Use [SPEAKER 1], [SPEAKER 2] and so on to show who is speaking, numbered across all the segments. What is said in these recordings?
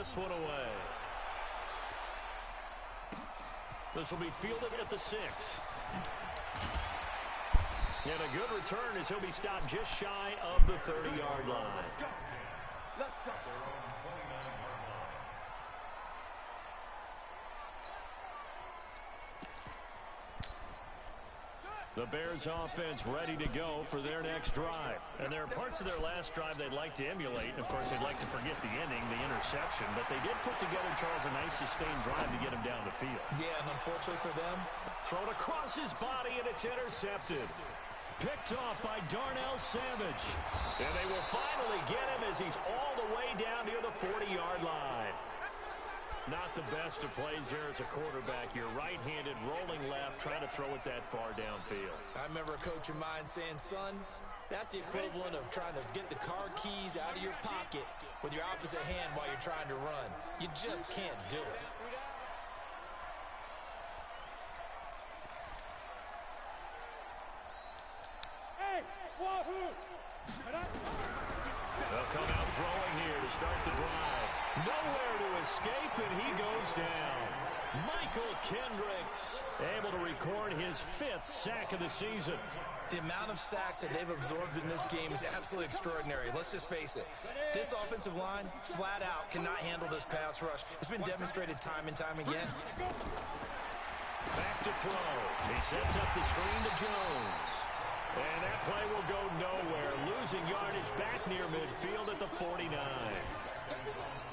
[SPEAKER 1] this one away. This will be fielded at the 6. And a good return as he'll be stopped just shy of the 30-yard line.
[SPEAKER 2] Let's go.
[SPEAKER 1] The Bears offense ready to go for their next drive. And there are parts of their last drive they'd like to emulate. And, of course, they'd like to forget the ending, the interception. But they did put together, Charles, a nice sustained drive to get him down the field.
[SPEAKER 3] Yeah, and unfortunately for them,
[SPEAKER 1] thrown across his body, and it's intercepted. Picked off by Darnell Savage. And they will finally get him as he's all the way down near the 40-yard line. Not the best of plays there as a quarterback. You're right-handed, rolling left, trying to throw it that far downfield.
[SPEAKER 3] I remember a coach of mine saying, son, that's the equivalent of trying to get the car keys out of your pocket with your opposite hand while you're trying to run. You just can't do it.
[SPEAKER 1] They'll come out throwing here to start the drive. Nowhere to escape, and he goes down. Michael Kendricks able to record his 5th sack of the season.
[SPEAKER 3] The amount of sacks that they've absorbed in this game is absolutely extraordinary. Let's just face it. This offensive line, flat out, cannot handle this pass rush. It's been demonstrated time and time again.
[SPEAKER 1] Back to throw. He sets up the screen to Jones. And that play will go nowhere. Losing yardage back near midfield at the 49.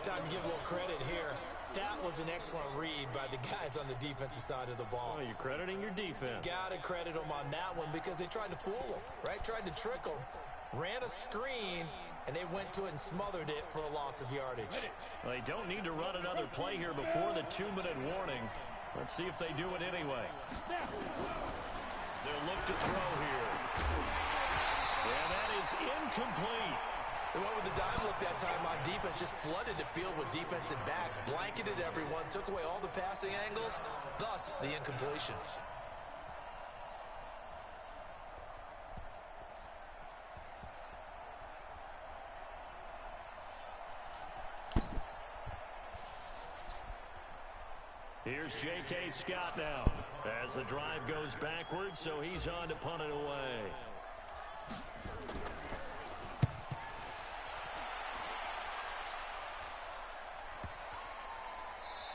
[SPEAKER 3] Time to give a little credit here. That was an excellent read by the guys on the defensive side of the ball.
[SPEAKER 1] Oh, you're crediting your defense.
[SPEAKER 3] Got to credit them on that one because they tried to fool them, right? Tried to trick them. Ran a screen, and they went to it and smothered it for a loss of yardage.
[SPEAKER 1] Well, they don't need to run another play here before the 2-minute warning. Let's see if they do it anyway. They'll look to throw here. Yeah, that is incomplete.
[SPEAKER 3] They went with the dime look that time on defense, just flooded the field with defensive backs, blanketed everyone, took away all the passing angles, thus the incompletion.
[SPEAKER 1] Here's J.K. Scott now as the drive goes backwards, so he's on to punt it away.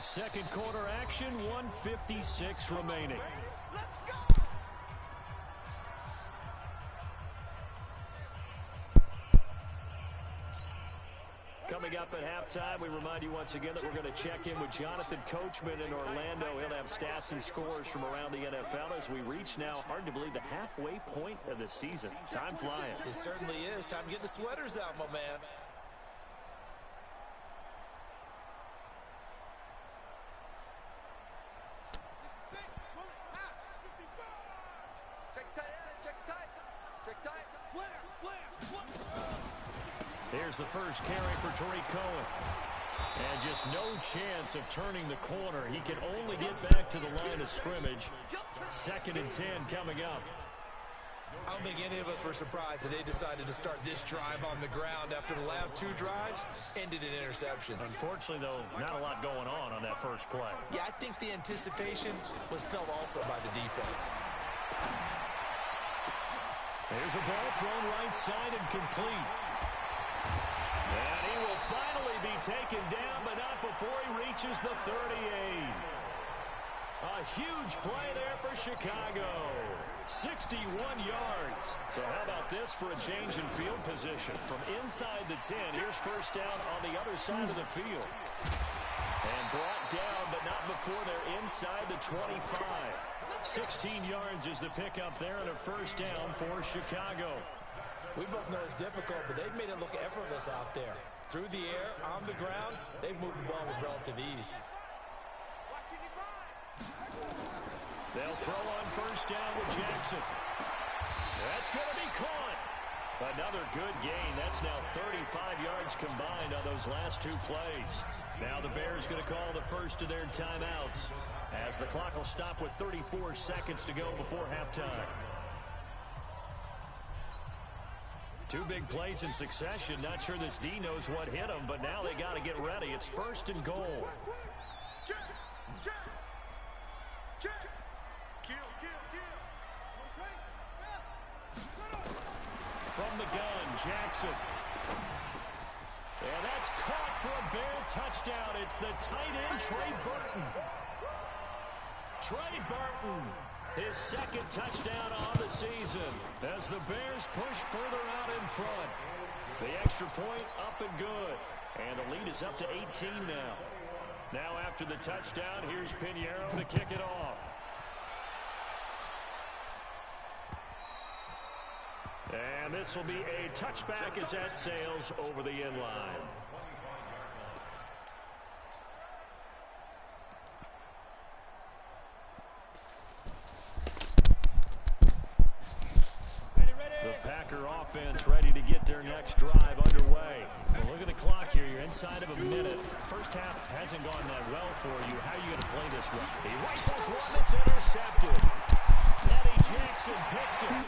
[SPEAKER 1] Second quarter action, 1:56 remaining. Coming up at halftime, we remind you once again that we're going to check in with Jonathan Coachman in Orlando. He'll have stats and scores from around the NFL as we reach now, hard to believe, the halfway point of the season. Time flying.
[SPEAKER 3] It certainly is. Time to get the sweaters out, my man.
[SPEAKER 1] Here's the first carry for Tariq Cohen. And just no chance of turning the corner. He can only get back to the line of scrimmage. 2nd and 10 coming up.
[SPEAKER 3] I don't think any of us were surprised that they decided to start this drive on the ground after the last 2 drives ended in interceptions.
[SPEAKER 1] Unfortunately, though, not a lot going on that first play.
[SPEAKER 3] Yeah, I think the anticipation was felt also by the defense.
[SPEAKER 1] There's a ball thrown right side and complete. And he will finally be taken down, but not before he reaches the 38. A huge play there for Chicago. 61 yards. So how about this for a change in field position? From inside the 10, here's first down on the other side of the field. And brought down, but not before they're inside the 25. 16 yards is the pickup there and a first down for Chicago.
[SPEAKER 3] We both know it's difficult, but they've made it look effortless out there. Through the air, on the ground, they've moved the ball with relative ease.
[SPEAKER 1] They'll throw on first down with Jackson. That's going to be caught. Another good gain. That's now 35 yards combined on those last 2 plays. Now the Bears going to call the first of their timeouts as the clock will stop with 34 seconds to go before halftime. Two big plays in succession. Not sure this D knows what hit him, but now they got to get ready. It's 1st and goal. From the gun, Jackson. And that's caught for a Bear touchdown. It's the tight end, Trey Burton. Trey Burton, his 2nd touchdown on the season as the Bears push further out in front. The extra point up and good. And the lead is up to 18 now. Now after the touchdown, here's Pinheiro to kick it off. And this will be a touchback as that sails over the end line. The Packer offense ready to get their next drive underway. Well, look at the clock here. You're inside of a minute. First half hasn't gone that well for you. How are you going to play this one? He rifles one that's intercepted. Eddie Jackson picks it.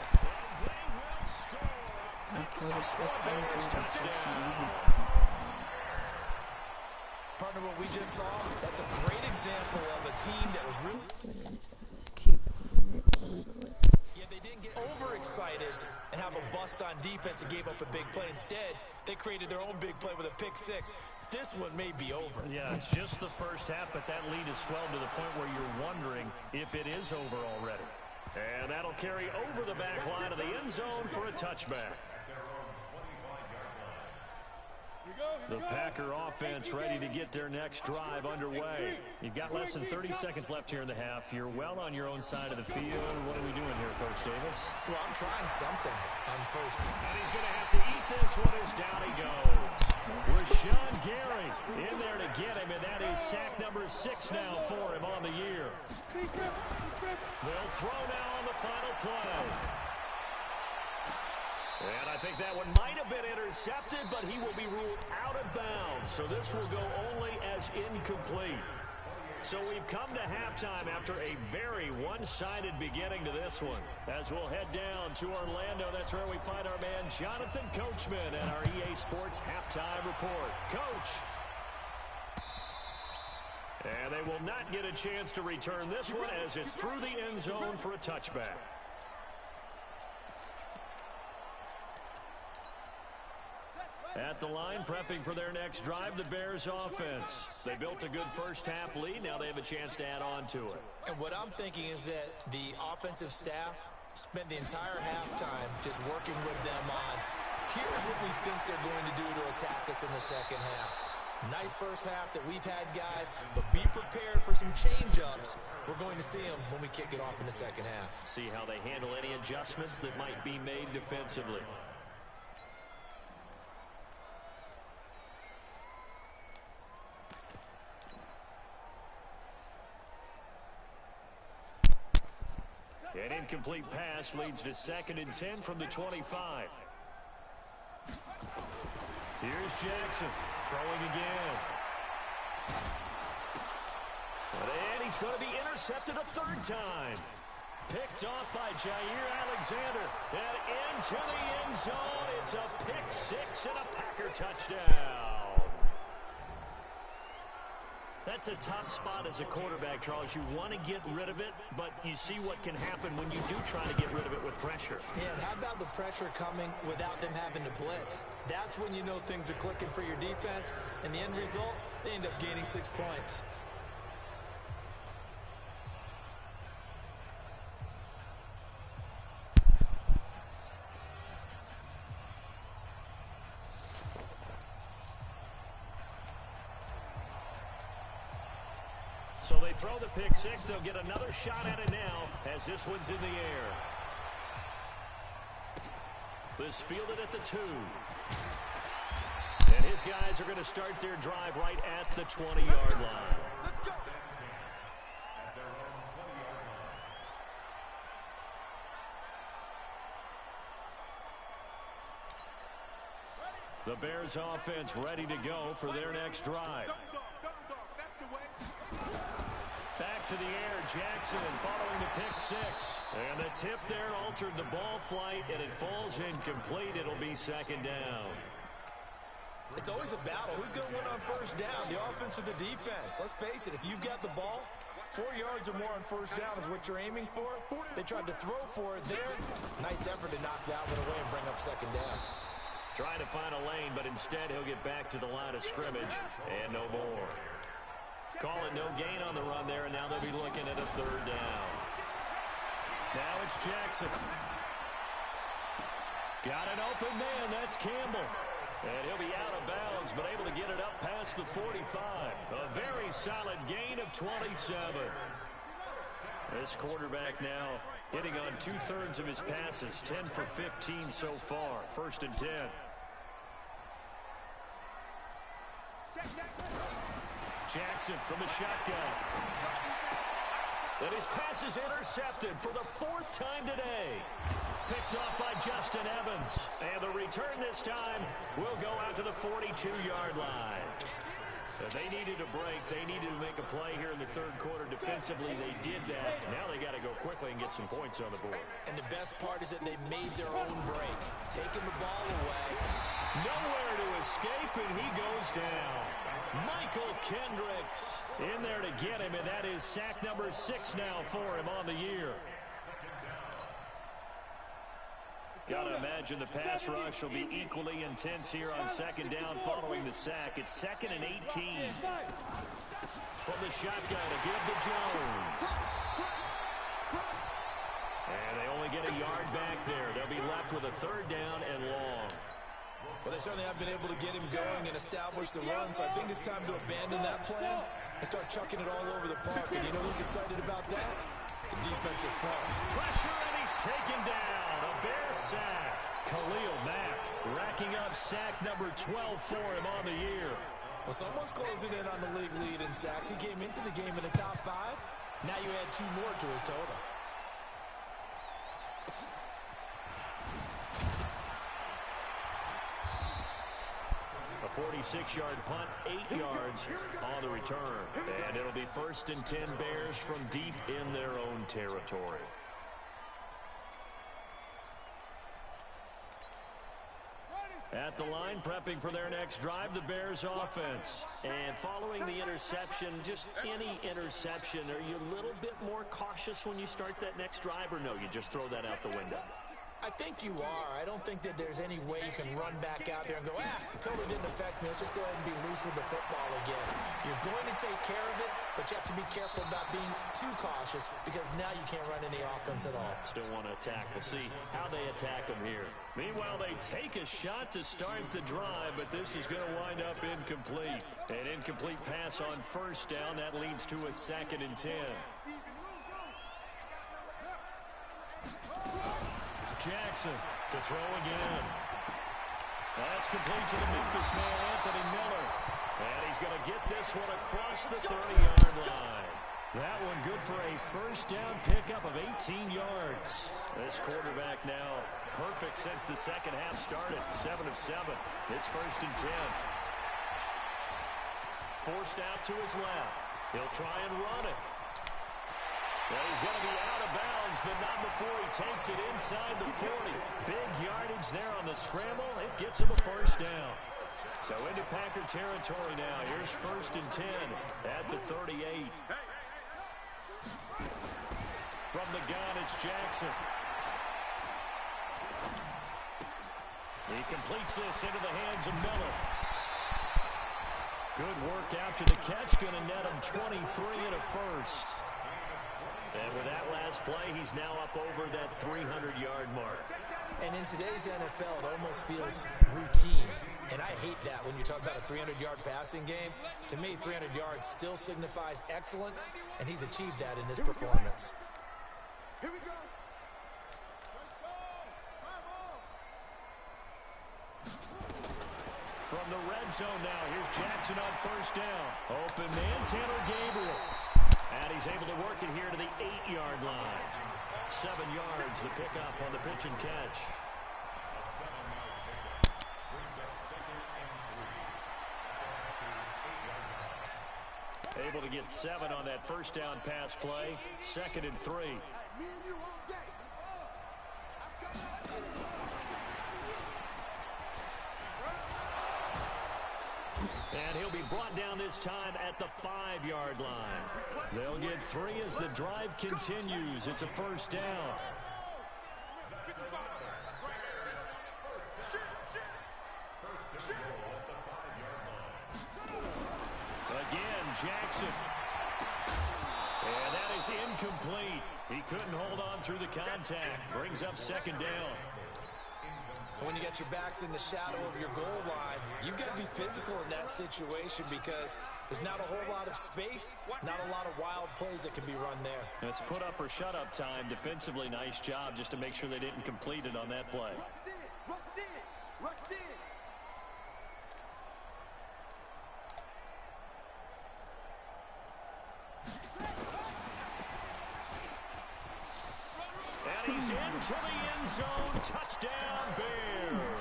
[SPEAKER 3] Partner, what we just saw, that's a great example of a team that was really... Yeah, they didn't get overexcited and have a bust on defense and gave up a big play. Instead, they created their own big play with a pick 6. This one may be over.
[SPEAKER 1] Yeah, it's just the first half, but that lead has swelled to the point where you're wondering if it is over already. And that'll carry over the back line of the end zone for a touchback. The Packer offense ready to get their next drive underway. You've got less than 30 seconds left here in the half. You're well on your own side of the field. What are we doing here, Coach Davis?
[SPEAKER 3] Well, I'm trying something on first.
[SPEAKER 1] And he's going to have to eat this one as down he goes. Rashawn Gary in there to get him, and that is sack number 6 now for him on the year. They'll throw now on the final play. And I think that one might have been intercepted, but he will be ruled out of bounds. So this will go only as incomplete. So we've come to halftime after a very one-sided beginning to this one. As we'll head down to Orlando, that's where we find our man Jonathan Coachman and our EA Sports Halftime Report. Coach. And they will not get a chance to return this one as it's through the end zone for a touchback. At the line, prepping for their next drive, the Bears offense. They built a good first half lead. Now they have a chance to add on to it.
[SPEAKER 3] And what I'm thinking is that the offensive staff spent the entire halftime just working with them on, here's what we think they're going to do to attack us in the second half. Nice first half that we've had, guys, but be prepared for some change-ups. We're going to see them when we kick it off in the second half.
[SPEAKER 1] See how they handle any adjustments that might be made defensively. An incomplete pass leads to 2nd and 10 from the 25. Here's Jackson throwing again. And he's going to be intercepted a 3rd time. Picked off by Jair Alexander. And into the end zone. It's a pick 6 and a Packer touchdown. That's a tough spot as a quarterback, Charles. You want to get rid of it, but you see what can happen when you do try to get rid of it with pressure.
[SPEAKER 3] Yeah, and how about the pressure coming without them having to blitz? That's when you know things are clicking for your defense, and the end result, they end up gaining 6 points.
[SPEAKER 1] So they throw the pick 6. They'll get another shot at it now as this one's in the air. This fielded at the 2. And his guys are going to start their drive right at the 20-yard line. The Bears offense ready to go for their next drive. Back to the air, Jackson following the pick six. And the tip there altered the ball flight, and it falls incomplete. It'll be second down.
[SPEAKER 3] It's always a battle. Who's going to win on first down, the offense or the defense? Let's face it, if you've got the ball, 4 yards or more on first down is what you're aiming for. They tried to throw for it there. Nice effort to knock that one away and bring up second down.
[SPEAKER 1] Trying to find a lane, but instead he'll get back to the line of scrimmage and no more. Call it no gain on the run there, and now they'll be looking at a third down. Now it's Jackson. Got an open man. That's Campbell. And he'll be out of bounds, but able to get it up past the 45. A very solid gain of 27. This quarterback now hitting on 2/3 of his passes, 10 for 15 so far. First and 10. Jackson from the shotgun. And his pass is intercepted for the 4th time today. Picked off by Justin Evans. And the return this time will go out to the 42-yard line. They needed a break. They needed to make a play here in the third quarter. Defensively, they did that. Now they got to go quickly and get some points on the board. And the best part is that they made their own break, taking the ball away. Nowhere to escape, and he goes down. Michael Kendricks in there to get him, and that is sack number 6 now for him on the year. Got to imagine the pass rush will be equally intense here on second down following the sack. It's 2nd and 18. From the shotgun to give to Jones. And they only get a yard back there. They'll be left with a third down and long.
[SPEAKER 3] Well, they certainly have been able to get him going and establish the run, so I think it's time to abandon that plan and start chucking it all over the park. And you know who's excited about that? The defensive front.
[SPEAKER 1] Pressure, and he's taken down. A Bear sack. Khalil Mack racking up sack number 12 for him on the year.
[SPEAKER 3] Well, someone's closing in on the league lead in sacks. He came into the game in the top 5. Now you add 2 more to his total.
[SPEAKER 1] A 46-yard punt, 8 yards on the return. And it'll be 1st and 10 Bears from deep in their own territory. At the line, prepping for their next drive, the Bears offense. And following the interception, just any interception, are you a little bit more cautious when you start that next drive, or no, you just throw that out the window?
[SPEAKER 3] I think you are. I don't think that there's any way you can run back out there and go, it totally didn't affect me. Let's just go ahead and be loose with the football again. You're going to take care of it, but you have to be careful about being too cautious because now you can't run any offense at all.
[SPEAKER 1] Still want to attack. We'll see how they attack them here. Meanwhile, they take a shot to start the drive, but this is going to wind up incomplete. An incomplete pass on first down. That leads to a 2nd and 10. Jackson to throw again. That's complete to the Memphis man, Anthony Miller. And he's going to get this one across the 30-yard line. That one good for a first down pickup of 18 yards. This quarterback now perfect since the second half started. 7 of 7. It's 1st and 10. Forced out to his left. He'll try and run it. Well, he's going to be out of bounds, but not before he takes it inside the 40. Big yardage there on the scramble. It gets him a first down. So into Packer territory now. Here's 1st and 10 at the 38. From the gun, it's Jackson. He completes this into the hands of Miller. Good work after the catch. Going to net him 23 and a first. And with that last play, he's now up over that 300-yard mark.
[SPEAKER 3] And in today's NFL, it almost feels routine. And I hate that when you talk about a 300-yard passing game. To me, 300 yards still signifies excellence, and he's achieved that in his performance. Here we go.
[SPEAKER 1] From the red zone now, here's Jackson on first down. Open man, Tanner Gabriel. And he's able to work it here to the 8-yard line. 7 yards, the pickup on the pitch and catch. Able to get 7 on that first down pass play. 2nd and 3. And he'll be brought down this time at the 5-yard line. They'll get 3 as the drive continues. It's a first down. Again, Jackson. And that is incomplete. He couldn't hold on through the contact. Brings up 2nd down.
[SPEAKER 3] When you got your backs in the shadow of your goal line, you've got to be physical in that situation because there's not a whole lot of space, not a lot of wild plays that can be run there.
[SPEAKER 1] It's put up or shut up time. Defensively, nice job just to make sure they didn't complete it on that play. And he's into the end zone. Touchdown, Bears.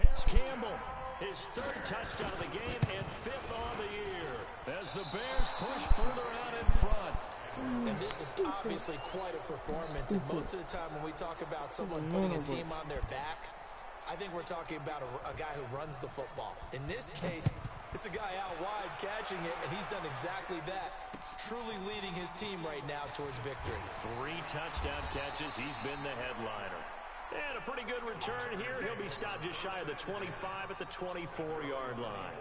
[SPEAKER 1] Pitts Campbell, his 3rd touchdown of the game and 5th on the year as the Bears push further out in front.
[SPEAKER 3] And this is obviously quite a performance. And most of the time when we talk about someone putting a team on their back, I think we're talking about a guy who runs the football. In this case, it's a guy out wide catching it, and he's done exactly that. Truly leading his team right now towards victory.
[SPEAKER 1] 3 touchdown catches. He's been the headliner. And a pretty good return here. He'll be stopped just shy of the 25 at the 24-yard line.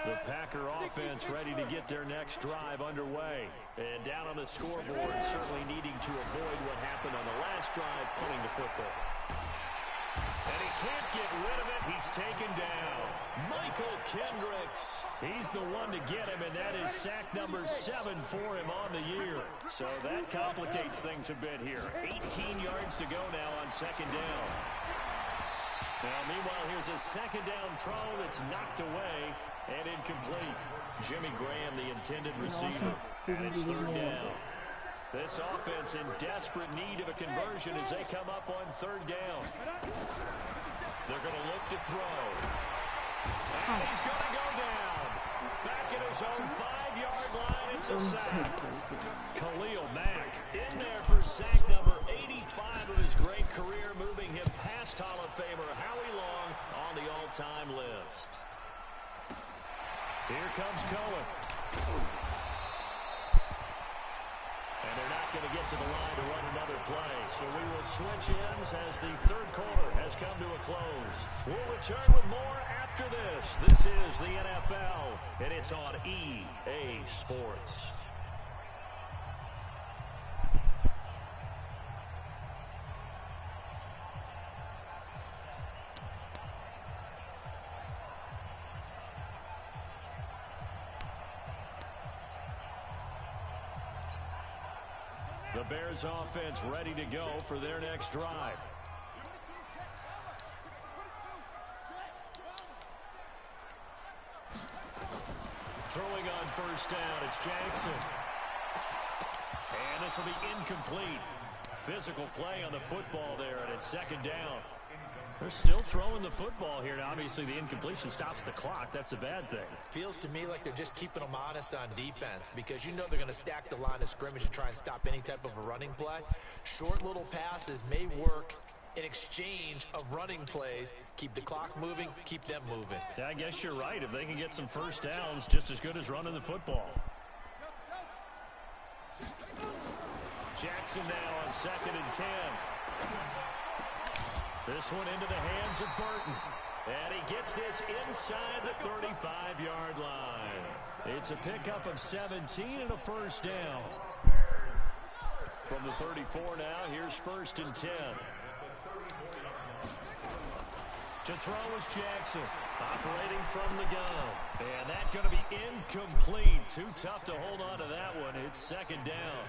[SPEAKER 1] The Packer offense ready to get their next drive underway. And down on the scoreboard, certainly needing to avoid what happened on the last drive, punting the football. And he can't get rid of it. He's taken down. Michael Kendricks. He's the one to get him, and that is sack number 7 for him on the year. So that complicates things a bit here. 18 yards to go now on 2nd down. Now, meanwhile, here's a 2nd down throw that's knocked away and incomplete. Jimmy Graham, the intended receiver, and it's 3rd down. This offense in desperate need of a conversion as they come up on 3rd down. They're going to look to throw. And he's going to go down. Back at his own 5-yard line, it's a sack. Khalil Mack in there for sack number 85 of his great career, moving him past Hall of Famer Howie Long on the all-time list. Here comes Cohen. And they're not going to get to the line to run another play. So we will switch ends as the 3rd quarter has come to a close. We'll return with more after this. This is the NFL, and it's on EA Sports. The Bears offense ready to go for their next drive. Throwing on 1st down, it's Jackson. And this will be incomplete. Physical play on the football there, and it's 2nd down. They're still throwing the football here, and obviously the incompletion stops the clock. That's a bad thing.
[SPEAKER 3] Feels to me like they're just keeping them honest on defense because you know they're going to stack the line of scrimmage and try and stop any type of a running play. Short little passes may work in exchange of running plays. Keep the clock moving, keep them moving.
[SPEAKER 1] Yeah, I guess you're right. If they can get some 1st downs, just as good as running the football. Jackson now on 2nd and 10. This one into the hands of Burton. And he gets this inside the 35-yard line. It's a pickup of 17 and a 1st down. From the 34 now, here's 1st and 10. To throw is Jackson, operating from the gun. And that's going to be incomplete. Too tough to hold on to that one. It's 2nd down.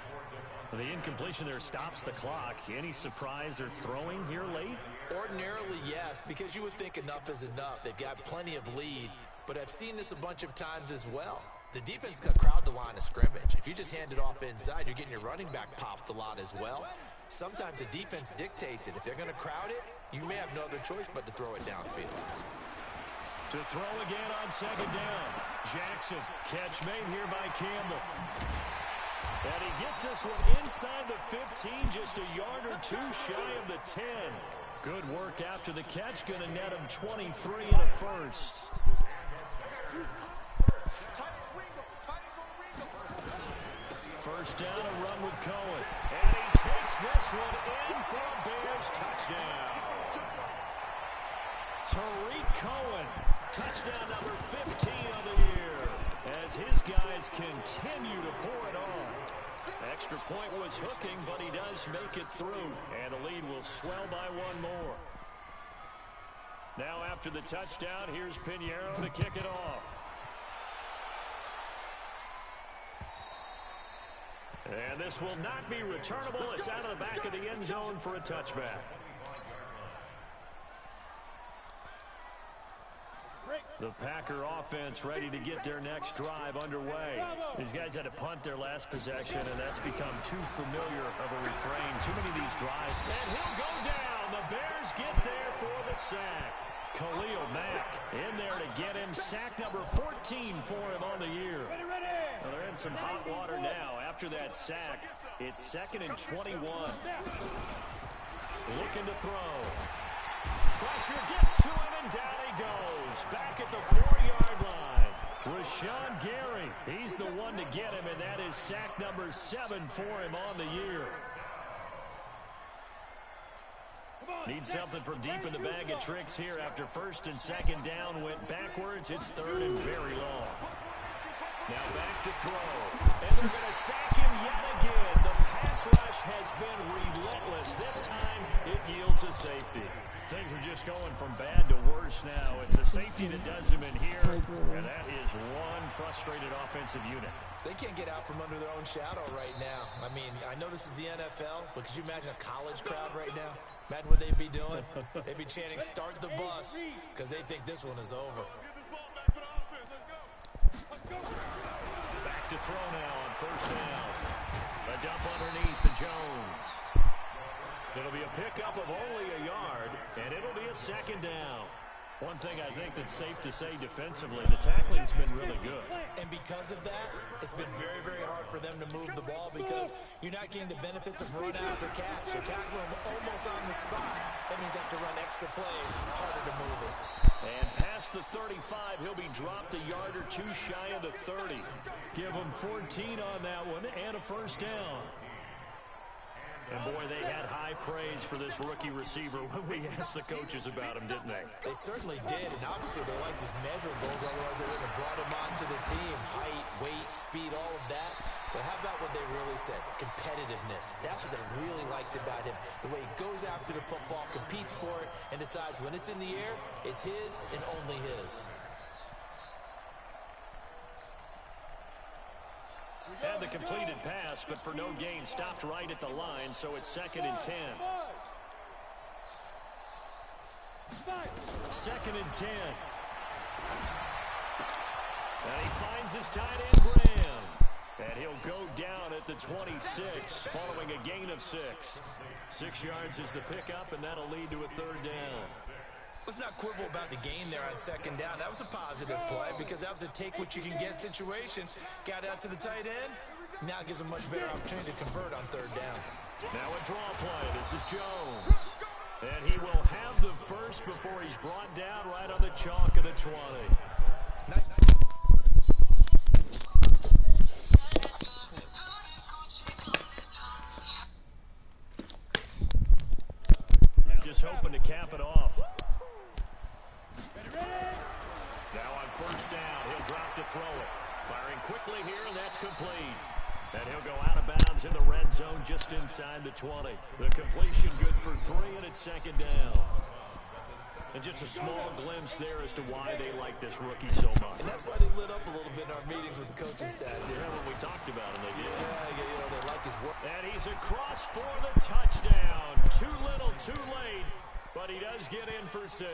[SPEAKER 1] The incompletion there stops the clock. Any surprise they're throwing here late?
[SPEAKER 3] Ordinarily, yes, because you would think enough is enough. They've got plenty of lead, but I've seen this a bunch of times as well. The defense is going to crowd the line of scrimmage. If you just hand it off inside, you're getting your running back popped a lot as well. Sometimes the defense dictates it. If they're going to crowd it, you may have no other choice but to throw it downfield.
[SPEAKER 1] To throw again on second down. Jackson, catch made here by Campbell. And he gets this one inside the 15, just a yard or two shy of the 10. Good work after the catch, going to net him 23 and a first. First down, a run with Cohen. And he takes this one in for a Bears touchdown. Tariq Cohen, touchdown number 15 of the year, as his guys continue to pour it on. Extra point was hooking, but he does make it through, and the lead will swell by one more. Now after the touchdown, here's Pinheiro to kick it off. And this will not be returnable. It's out of the back of the end zone for a touchback. The Packer offense ready to get their next drive underway. These guys had to punt their last possession, and that's become too familiar of a refrain. Too many of these drives. And he'll go down. The Bears get there for the sack. Khalil Mack in there to get him. Sack number 14 for him on the year. Well, they're in some hot water now. After that sack, it's 2nd and 21. Looking to throw. Pressure gets to him, and down he goes. Back at the 4-yard line. Rashawn Gary, he's the one to get him, and that is sack number 7 for him on the year. Need something from deep in the bag of tricks here after 1st and 2nd down went backwards. It's 3rd and very long. Now back to throw. And they're going to sack him yet again. The pass rush has been relentless. This time it yields a safety. Things are just going from bad to worse now. It's a safety that does him in here, and that is one frustrated offensive unit.
[SPEAKER 3] They can't get out from under their own shadow right now. I mean, I know this is the NFL, but could you imagine a college crowd right now? Imagine what they'd be doing. They'd be chanting, "Start the bus," because they think this one is over.
[SPEAKER 1] Back to throw now on 1st down. A dump underneath to Jones. It'll be a pickup of only a yard, and it'll be a 2nd down. One thing I think that's safe to say defensively, the tackling's been really good.
[SPEAKER 3] And because of that, it's been very, very hard for them to move the ball because you're not getting the benefits of run after catch. You're tackling them almost on the spot. That means you have to run extra plays, harder to move it.
[SPEAKER 1] And past the 35, he'll be dropped a yard or two shy of the 30. Give him 14 on that one and a 1st down. And, boy, they had high praise for this rookie receiver when we asked the coaches about him, didn't they?
[SPEAKER 3] They certainly did, and obviously they liked his measurables, otherwise they wouldn't have brought him onto the team. Height, weight, speed, all of that. But how about what they really said? Competitiveness. That's what they really liked about him. The way he goes after the football, competes for it, and decides when it's in the air, it's his and only his.
[SPEAKER 1] Had the completed pass, but for no gain, stopped right at the line, so it's 2nd and 10. 2nd and 10. And he finds his tight end, Graham. And he'll go down at the 26, following a gain of 6. 6 yards is the pickup, and that'll lead to a 3rd down.
[SPEAKER 3] Let's not quibble about the gain there on 2nd down. That was a positive play because that was a take-what-you-can-get situation. Got out to the tight end. Now it gives him a much better opportunity to convert on 3rd down.
[SPEAKER 1] Now a draw play. This is Jones. And he will have the first before he's brought down right on the chalk of the 20.
[SPEAKER 3] Nice.
[SPEAKER 1] Just hoping to cap it off. Now on 1st down, he'll drop to throw it. Firing quickly here, and that's complete. And he'll go out of bounds in the red zone just inside the 20. The completion good for 3, and it's 2nd down. And just a small glimpse there as to why they like this rookie so much.
[SPEAKER 3] And that's why they lit up a little bit in our meetings with the coaching staff.
[SPEAKER 1] Yeah, when we talked about him, they did.
[SPEAKER 3] Yeah, they like his work.
[SPEAKER 1] And he's across for the touchdown. Too little, too late. But he does get in for 6.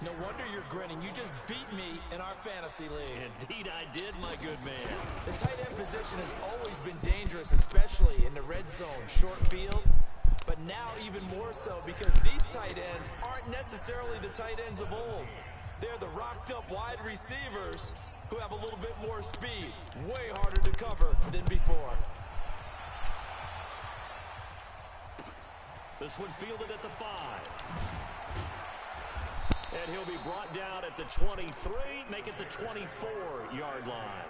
[SPEAKER 3] No wonder you're grinning. You just beat me in our fantasy league.
[SPEAKER 1] Indeed I did, my good man.
[SPEAKER 3] The tight end position has always been dangerous, especially in the red zone, short field. But now even more so because these tight ends aren't necessarily the tight ends of old. They're the rock locked up wide receivers who have a little bit more speed. Way harder to cover than before.
[SPEAKER 1] This one fielded at the 5. And he'll be brought down at the 23, make it the 24-yard line.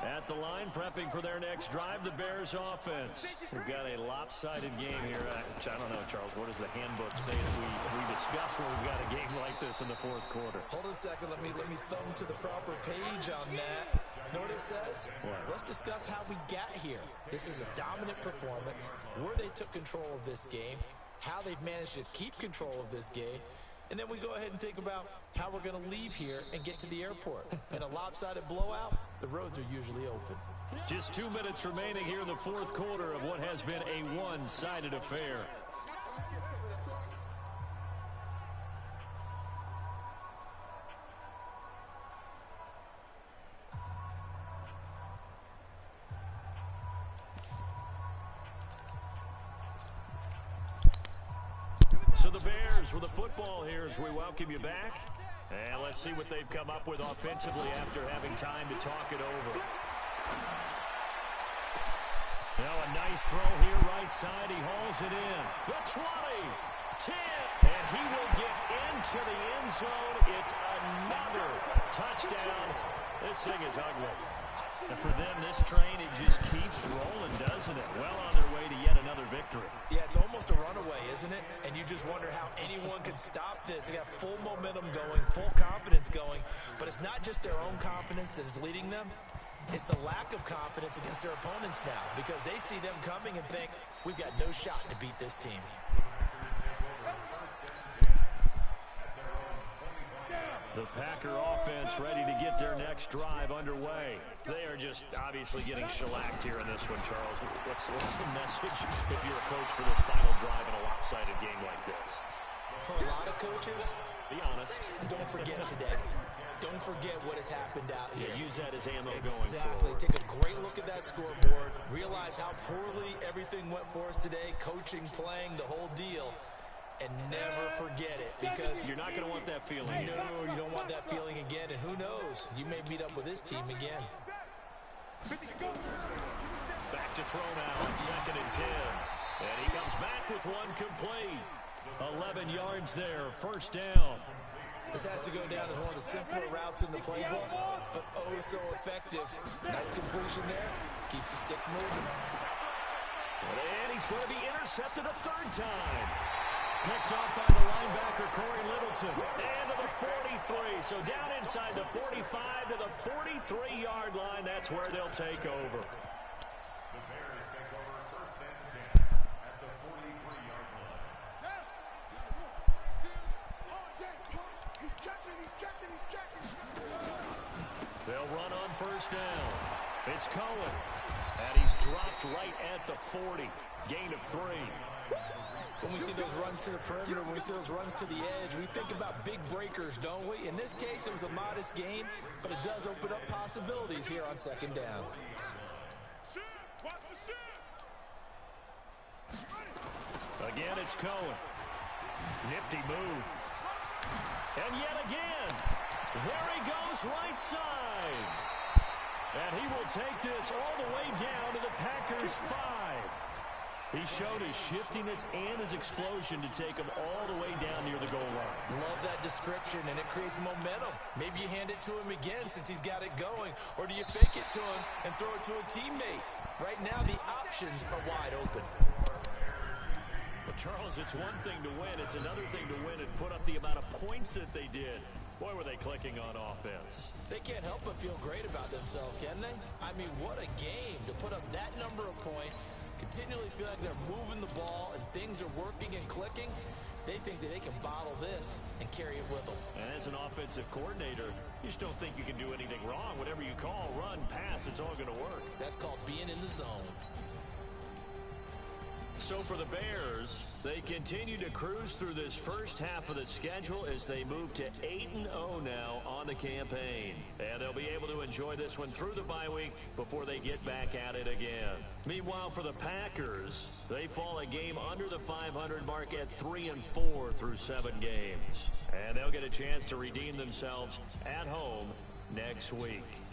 [SPEAKER 1] At the line, prepping for their next drive, the Bears offense. We've got a lopsided game here. I don't know, Charles, what does the handbook say that we discuss when we've got a game like this in the fourth quarter?
[SPEAKER 3] Hold on a second. Let me thumb to the proper page on that. Know what it says?
[SPEAKER 1] What?
[SPEAKER 3] Let's discuss how we got here. This is a dominant performance, where they took control of this game, how they've managed to keep control of this game, and then we go ahead and think about how we're going to leave here and get to the airport. In a lopsided blowout, the roads are usually open.
[SPEAKER 1] Just 2 minutes remaining here in the fourth quarter of what has been a one-sided affair. So the Bears with the football here as we welcome you back. And let's see what they've come up with offensively after having time to talk it over. Now a nice throw here right side. He hauls it in. The 20, 10, and he will get into the end zone. It's another touchdown. This thing is ugly. And for them, this train, it just keeps rolling, doesn't it? Well on their way to yet another victory.
[SPEAKER 3] Yeah, it's almost a runaway, isn't it? And you just wonder how anyone could stop this. They got full momentum going, full confidence going. But it's not just their own confidence that is leading them. It's the lack of confidence against their opponents now, because they see them coming and think, we've got no shot to beat this team.
[SPEAKER 1] The Packer offense ready to get their next drive underway. They are just obviously getting shellacked here in this one, Charles. What's the message if you're a coach for this final drive in a lopsided game like this?
[SPEAKER 3] For a lot of coaches,
[SPEAKER 1] be honest.
[SPEAKER 3] Don't forget today. Don't forget what has happened out here.
[SPEAKER 1] Yeah, use that as ammo going
[SPEAKER 3] Exactly.
[SPEAKER 1] forward.
[SPEAKER 3] Take a great look at that scoreboard. Realize how poorly everything went for us today. Coaching, playing, the whole deal. And never forget it, because
[SPEAKER 1] you're not going to want that feeling.
[SPEAKER 3] No, you don't want that feeling again. And who knows? You may meet up with this team again.
[SPEAKER 1] Back to throw now on 2nd and 10. And he comes back with one complete. 11 yards there, first down.
[SPEAKER 3] This has to go down as one of the simpler routes in the playbook, but oh so effective. Nice completion there. Keeps the sticks moving.
[SPEAKER 1] And he's going to be intercepted a third time. Picked off by the linebacker, Corey Littleton. And to the 43. So down inside the 45 to the 43-yard line. That's where they'll take over.
[SPEAKER 2] The Bears take over first and 10 at the 43-yard line.
[SPEAKER 1] They'll run on first down. It's Cohen. And he's dropped right at the 40. Gain of 3.
[SPEAKER 3] When we see those runs to the perimeter, when we see those runs to the edge, we think about big breakers, don't we? In this case, it was a modest gain, but it does open up possibilities here on 2nd down.
[SPEAKER 1] Again, it's Cohen. Nifty move. And yet again, there he goes right side. And he will take this all the way down to the Packers' 5. He showed his shiftiness and his explosion to take him all the way down near the goal line.
[SPEAKER 3] Love that description, and it creates momentum. Maybe you hand it to him again since he's got it going, or do you fake it to him and throw it to a teammate? Right now, the options are wide open.
[SPEAKER 1] But Charles, it's one thing to win. It's another thing to win and put up the amount of points that they did. Boy, were they clicking on offense.
[SPEAKER 3] They can't help but feel great about themselves, can they? I mean, what a game to put up that number of points, continually feel like they're moving the ball and things are working and clicking. They think that they can bottle this and carry it with them.
[SPEAKER 1] And as an offensive coordinator, you just don't think you can do anything wrong. Whatever you call, run, pass, it's all going to work.
[SPEAKER 3] That's called being in the zone.
[SPEAKER 1] So for the Bears, they continue to cruise through this first half of the schedule as they move to 8-0 now on the campaign. And they'll be able to enjoy this one through the bye week before they get back at it again. Meanwhile, for the Packers, they fall a game under the 500 mark at 3-4 through 7 games. And they'll get a chance to redeem themselves at home next week.